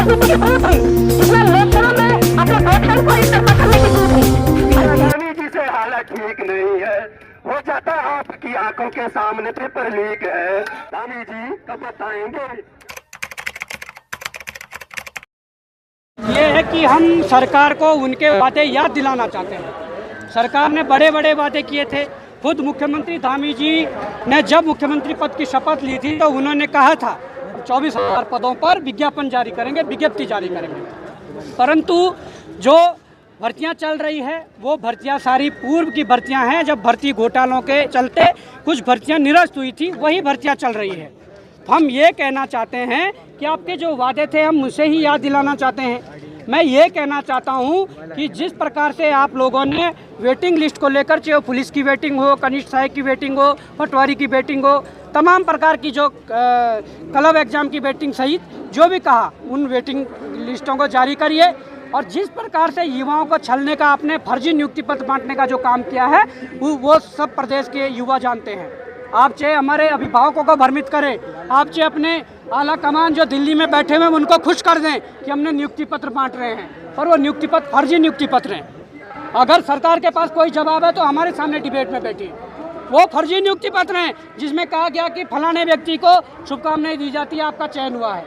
राजनीति की भूत हुई, जिसमें लोकसभा में अपने वोटरों को एक तरफा करने की भूत हुई। अडानी जी से हालत ठीक नहीं है, हो जाता आपकी आंखों के सामने पेपर लीक है। अडानी जी कब बताएंगे? ये है कि हम सरकार को उनके वादे याद दिलाना चाहते हैं। सरकार ने बड़े बड़े वादे किए थे। खुद मुख्यमंत्री धामी जी ने जब मुख्यमंत्री पद की शपथ ली थी तो उन्होंने कहा था 24,000 पदों पर विज्ञापन जारी करेंगे, विज्ञप्ति जारी करेंगे। परंतु जो भर्तियां चल रही है वो भर्तियां सारी पूर्व की भर्तियां हैं। जब भर्ती घोटालों के चलते कुछ भर्तियां निरस्त हुई थी, वही भर्तियां चल रही है। हम ये कहना चाहते हैं कि आपके जो वादे थे हम उसे ही याद दिलाना चाहते हैं। मैं ये कहना चाहता हूँ कि जिस प्रकार से आप लोगों ने वेटिंग लिस्ट को लेकर, चाहे पुलिस की वेटिंग हो, कनिष्ठ सहायक की वेटिंग हो, पटवारी की वेटिंग हो, तमाम प्रकार की जो क्लब एग्जाम की वेटिंग सहित जो भी कहा, उन वेटिंग लिस्टों को जारी करिए। और जिस प्रकार से युवाओं को छलने का, आपने फर्जी नियुक्ति पत्र बांटने का जो काम किया है वो सब प्रदेश के युवा जानते हैं। आप चाहे हमारे अभिभावकों को भ्रमित करें, आप चाहे अपने आला कमान जो दिल्ली में बैठे हुए उनको खुश कर दें कि हमने नियुक्ति पत्र बांट रहे हैं, पर वो नियुक्ति पत्र फर्जी नियुक्ति पत्र हैं। अगर सरकार के पास कोई जवाब है तो हमारे सामने डिबेट में बैठिए। वो फर्जी नियुक्ति पत्र हैं जिसमें कहा गया कि फलाने व्यक्ति को शुभकामनाएं दी जाती है, आपका चयन हुआ है।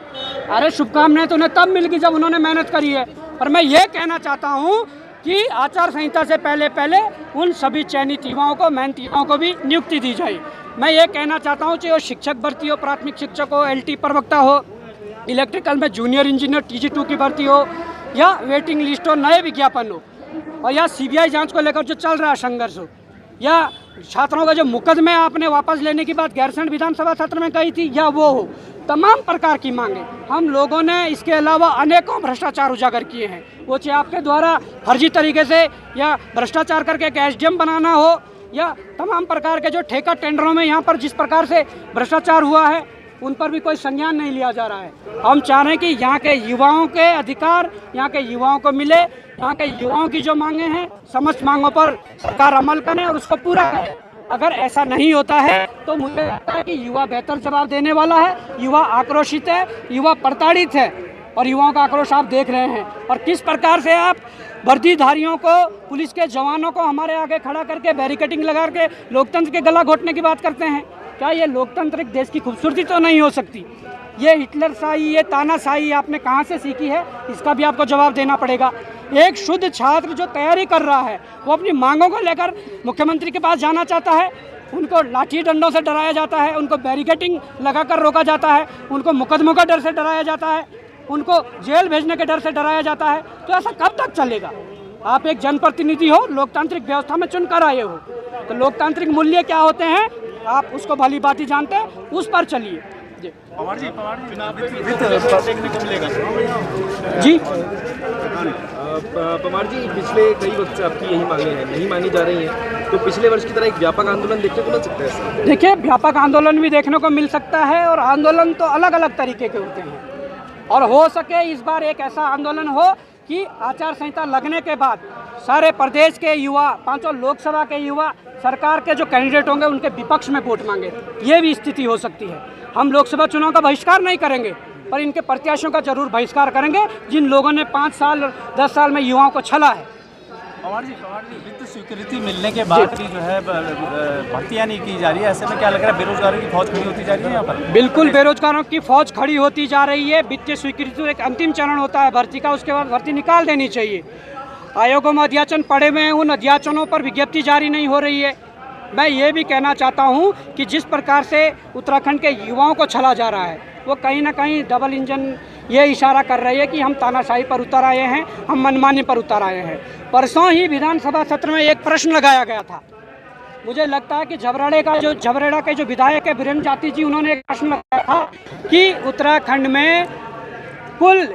अरे शुभकामनाएं तो उन्हें तब मिलेगी जब उन्होंने मेहनत करी है। पर मैं ये कहना चाहता हूँ कि आचार संहिता से पहले उन सभी चयनित युवाओं को, मेहनती युवाओं को भी नियुक्ति दी जाए। मैं ये कहना चाहता हूँ चाहे वो शिक्षक भर्ती हो, प्राथमिक शिक्षक हो, LT प्रवक्ता हो, इलेक्ट्रिकल में जूनियर इंजीनियर TG2 की भर्ती हो, या वेटिंग लिस्ट हो, नए विज्ञापन हो, और या CBI जांच को लेकर जो चल रहा है संघर्ष हो, या छात्रों का जो मुकदमे आपने वापस लेने की बात गैरसैंण विधानसभा सत्र में कही थी, या वो हो, तमाम प्रकार की मांगे हम लोगों ने इसके अलावा अनेकों भ्रष्टाचार उजागर किए हैं। वो चाहे आपके द्वारा फर्जी तरीके से या भ्रष्टाचार करके एक SDM बनाना हो, या तमाम प्रकार के जो ठेका टेंडरों में यहाँ पर जिस प्रकार से भ्रष्टाचार हुआ है उन पर भी कोई संज्ञान नहीं लिया जा रहा है। हम चाह रहे हैं कि यहाँ के युवाओं के अधिकार यहाँ के युवाओं को मिले, यहाँ के युवाओं की जो मांगे हैं समस्त मांगों पर सरकार अमल करे और उसको पूरा करे। अगर ऐसा नहीं होता है तो मुझे लगता है कि युवा बेहतर जवाब देने वाला है। युवा आक्रोशित है, युवा प्रताड़ित है, और युवाओं का आक्रोश आप देख रहे हैं। और किस प्रकार से आप वर्दीधारियों को, पुलिस के जवानों को हमारे आगे खड़ा करके बैरिकेडिंग लगा के लोकतंत्र के गला घोटने की बात करते हैं। क्या ये लोकतंत्र एक देश की खूबसूरती तो नहीं हो सकती? ये हिटलरशाही, ये तानाशाही आपने कहाँ से सीखी है, इसका भी आपको जवाब देना पड़ेगा। एक शुद्ध छात्र जो तैयारी कर रहा है वो अपनी मांगों को लेकर मुख्यमंत्री के पास जाना चाहता है, उनको लाठी डंडों से डराया जाता है, उनको बैरिकेडिंग लगाकर रोका जाता है, उनको मुकदमों का डर से डराया जाता है, उनको जेल भेजने के डर से डराया जाता है। तो ऐसा कब तक चलेगा? आप एक जनप्रतिनिधि हो, लोकतांत्रिक व्यवस्था में चुनकर आए हो, तो लोकतांत्रिक मूल्य क्या होते हैं आप उसको भली भांति जानते हैं, उस पर चलिए। पवार जी देखने को मिलेगा जी। पवार जी, पिछले कई वक्त से आपकी यही मांगे हैं, नहीं मानी जा रही हैं, तो पिछले वर्ष की तरह एक व्यापक आंदोलन देखने को मिल सकता है? देखिए, व्यापक आंदोलन भी देखने को मिल सकता है, और आंदोलन तो अलग अलग तरीके के होते हैं। और हो सके इस बार एक ऐसा आंदोलन हो कि आचार संहिता लगने के बाद सारे प्रदेश के युवा, 5 लोकसभा के युवा सरकार के जो कैंडिडेट होंगे उनके विपक्ष में वोट मांगे। ये भी स्थिति हो सकती है। हम लोकसभा चुनाव का बहिष्कार नहीं करेंगे, पर इनके प्रत्याशियों का जरूर बहिष्कार करेंगे जिन लोगों ने 5 साल 10 साल में युवाओं को छला है। पवार जी, वित्त स्वीकृति मिलने के बाद भी जो है भर्तियाँ नहीं की जा रही है, ऐसे में क्या लग रहा है बेरोजगारों की फौज खड़ी होती जा रही है यहाँ पर? बिल्कुल, बेरोजगारों की फौज खड़ी होती जा रही है। वित्तीय स्वीकृति तो एक अंतिम चरण होता है भर्ती का, उसके बाद भर्ती निकाल देनी चाहिए। आयोगों में अध्याचन पड़े हुए हैं, उन अध्याचनों पर विज्ञप्ति जारी नहीं हो रही है। मैं ये भी कहना चाहता हूँ कि जिस प्रकार से उत्तराखंड के युवाओं को छला जा रहा है वो कहीं ना कहीं डबल इंजन ये इशारा कर रही है कि हम तानाशाही पर उतर आए हैं, हम मनमानी पर उतर आए हैं। परसों ही विधानसभा सत्र में एक प्रश्न लगाया गया था। मुझे लगता है कि झबरेड़ा के जो विधायक है वीरेंद्र जाति जी, उन्होंने एक प्रश्न लगाया था कि उत्तराखंड में कुल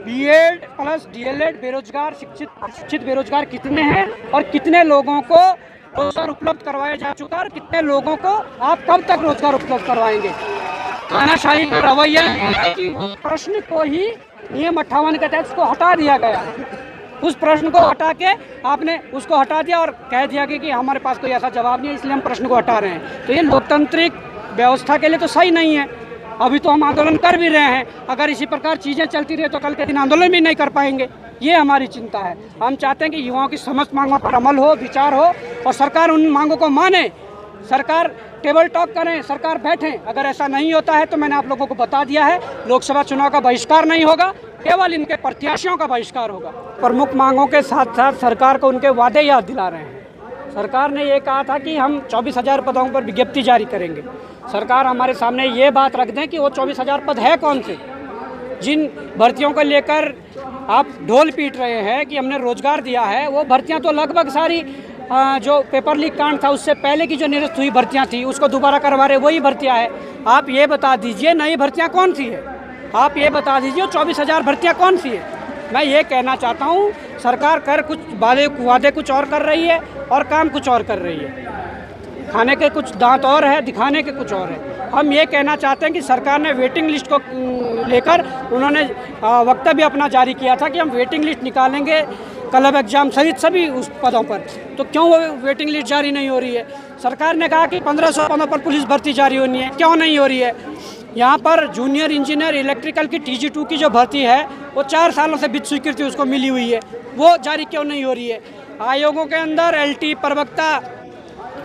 B.Ed प्लस D.LED बेरोजगार शिक्षित बेरोजगार कितने हैं, और कितने लोगों को रोजगार उपलब्ध करवाया जा चुका है, और कितने लोगों को आप कब तक रोजगार उपलब्ध करवाएंगे। तानाशाही का रवैया प्रश्न को ही नियम 58 के तहत को हटा दिया गया। उस प्रश्न को हटा के आपने उसको हटा दिया और कह दिया कि हमारे पास कोई ऐसा जवाब नहीं है, इसलिए हम प्रश्न को हटा रहे हैं। तो ये लोकतांत्रिक व्यवस्था के लिए तो सही नहीं है। अभी तो हम आंदोलन कर भी रहे हैं, अगर इसी प्रकार चीज़ें चलती रहे तो कल के दिन आंदोलन भी नहीं कर पाएंगे। ये हमारी चिंता है। हम चाहते हैं कि युवाओं की समस्त मांगों पर अमल हो, विचार हो और सरकार उन मांगों को माने, सरकार टेबल टॉक करें, सरकार बैठे। अगर ऐसा नहीं होता है तो मैंने आप लोगों को बता दिया है, लोकसभा चुनाव का बहिष्कार नहीं होगा, केवल इनके प्रत्याशियों का बहिष्कार होगा। प्रमुख मांगों के साथ साथ सरकार को उनके वादे याद दिला रहे हैं। सरकार ने ये कहा था कि हम 24,000 पदों पर विज्ञप्ति जारी करेंगे। सरकार हमारे सामने ये बात रख दें कि वो 24,000 पद है कौन से, जिन भर्तियों को लेकर आप ढोल पीट रहे हैं कि हमने रोजगार दिया है, वो भर्तियां तो लगभग सारी जो पेपर लीक कांड था उससे पहले की जो निरस्त हुई भर्तियां थी उसको दोबारा करवा रहे, वही भर्तियां है। आप ये बता दीजिए नई भर्तियां कौन सी है, आप ये बता दीजिए 24,000 भर्तियां कौन सी है। मैं ये कहना चाहता हूँ, सरकार कर कुछ वादे कुछ और कर रही है और काम कुछ और कर रही है। खाने के कुछ दांत और है, दिखाने के कुछ और है। हम ये कहना चाहते हैं कि सरकार ने वेटिंग लिस्ट को लेकर उन्होंने वक्तव्य अपना जारी किया था कि हम वेटिंग लिस्ट निकालेंगे क्लब एग्जाम सहित सभी उस पदों पर, तो क्यों वो वेटिंग लिस्ट जारी नहीं हो रही है। सरकार ने कहा कि 1500 पदों पर पुलिस भर्ती जारी होनी है, क्यों नहीं हो रही है। यहाँ पर जूनियर इंजीनियर इलेक्ट्रिकल की TG2 की जो भर्ती है वो 4 सालों से वित्त स्वीकृति उसको मिली हुई है, वो जारी क्यों नहीं हो रही है। आयोगों के अंदर LT प्रवक्ता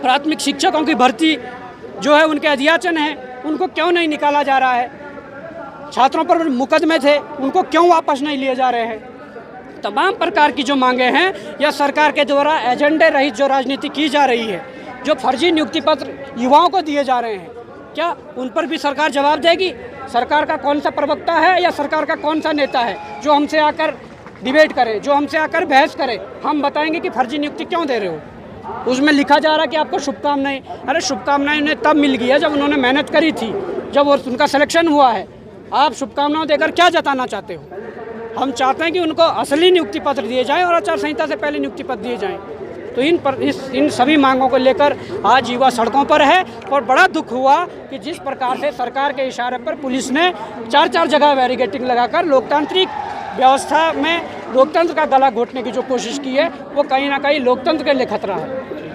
प्राथमिक शिक्षकों की भर्ती जो है उनके अध्याचन है, उनको क्यों नहीं निकाला जा रहा है। छात्रों पर मुकदमे थे, उनको क्यों वापस नहीं लिए जा रहे हैं। तमाम प्रकार की जो मांगे हैं या सरकार के द्वारा एजेंडे रहित जो राजनीति की जा रही है, जो फर्जी नियुक्ति पत्र युवाओं को दिए जा रहे हैं, क्या उन पर भी सरकार जवाब देगी। सरकार का कौन सा प्रवक्ता है या सरकार का कौन सा नेता है जो हमसे आकर डिबेट करे, जो हमसे आकर बहस करे। हम बताएंगे कि फर्जी नियुक्ति क्यों दे रहे हो। उसमें लिखा जा रहा है कि आपको शुभकामनाएं। अरे शुभकामनाएं उन्हें तब मिल गई है जब उन्होंने मेहनत करी थी, जब उनका सिलेक्शन हुआ है। आप शुभकामनाएं देकर क्या जताना चाहते हो। हम चाहते हैं कि उनको असली नियुक्ति पत्र दिए जाएं और आचार संहिता से पहले नियुक्ति पत्र दिए जाएं। तो इन सभी मांगों को लेकर आज युवा सड़कों पर है और बड़ा दुख हुआ कि जिस प्रकार से सरकार के इशारे पर पुलिस ने 4 जगह बैरिकेडिंग लगाकर लोकतांत्रिक व्यवस्था में लोकतंत्र का गला घोटने की जो कोशिश की है, वो कहीं ना कहीं लोकतंत्र के लिए खतरा है।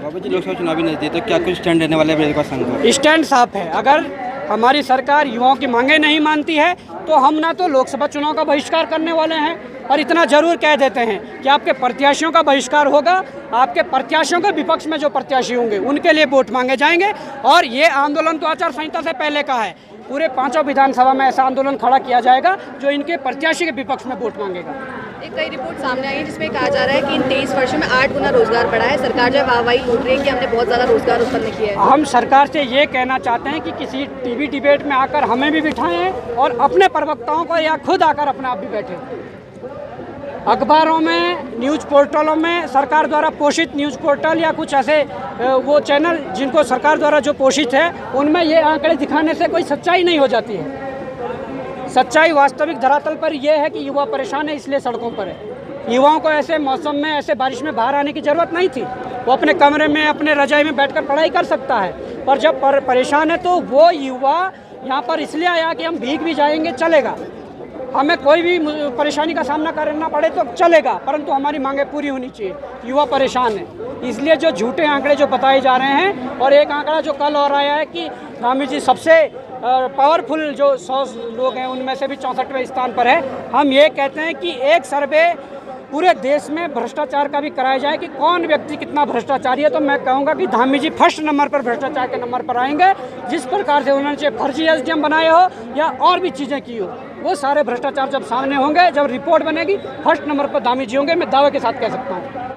बाबू जी, लोकसभा चुनाव भी नजदीक, तो क्या कुछ स्टैंड लेने वाले का संघ? स्टैंड साफ है। अगर हमारी सरकार युवाओं की मांगें नहीं मानती है तो हम ना तो लोकसभा चुनाव का बहिष्कार करने वाले हैं, और इतना जरूर कह देते हैं कि आपके प्रत्याशियों का बहिष्कार होगा। आपके प्रत्याशियों के विपक्ष में जो प्रत्याशी होंगे उनके लिए वोट मांगे जाएंगे। और ये आंदोलन तो आचार संहिता से पहले का है। पूरे 5 विधानसभा में ऐसा आंदोलन खड़ा किया जाएगा जो इनके प्रत्याशी के विपक्ष में वोट मांगेगा। एक कई रिपोर्ट सामने आई है जिसमें कहा जा रहा है कि इन 23 वर्षों में 8 गुना रोजगार बढ़ा है। सरकार जो है वाहवाही लूट रही है कि हमने बहुत ज़्यादा रोजगार उत्पन्न किया है। हम सरकार से ये कहना चाहते हैं कि किसी टीवी डिबेट में आकर हमें भी बिठाएं और अपने प्रवक्ताओं को या खुद आकर अपने आप भी बैठे। अखबारों में, न्यूज़ पोर्टलों में, सरकार द्वारा पोषित न्यूज़ पोर्टल या कुछ ऐसे वो चैनल जिनको सरकार द्वारा जो पोषित है, उनमें ये आंकड़े दिखाने से कोई सच्चाई नहीं हो जाती है। सच्चाई वास्तविक धरातल पर यह है कि युवा परेशान है, इसलिए सड़कों पर है। युवाओं को ऐसे मौसम में, ऐसे बारिश में बाहर आने की ज़रूरत नहीं थी। वो अपने कमरे में, अपने रजाई में बैठकर पढ़ाई कर सकता है, पर जब परेशान है तो वो युवा यहाँ पर इसलिए आया कि हम भीग भी जाएंगे चलेगा, हमें कोई भी परेशानी का सामना करना पड़े तो चलेगा, परंतु हमारी मांगें पूरी होनी चाहिए। युवा परेशान है, इसलिए जो झूठे आंकड़े जो बताए जा रहे हैं। और एक आंकड़ा जो कल और आया है कि धामी जी सबसे पावरफुल जो 100 लोग हैं उनमें से भी 64वें स्थान पर है। हम ये कहते हैं कि एक सर्वे पूरे देश में भ्रष्टाचार का भी कराया जाए कि कौन व्यक्ति कितना भ्रष्टाचारी है, तो मैं कहूँगा कि धामी जी फर्स्ट नंबर पर भ्रष्टाचार के नंबर पर आएंगे। जिस प्रकार से उन्होंने चाहे फर्जी SDM बनाए हो या और भी चीज़ें की हो, वो सारे भ्रष्टाचार जब सामने होंगे, जब रिपोर्ट बनेगी, फर्स्ट नंबर पर धामी जी होंगे, मैं दावे के साथ कह सकता हूँ।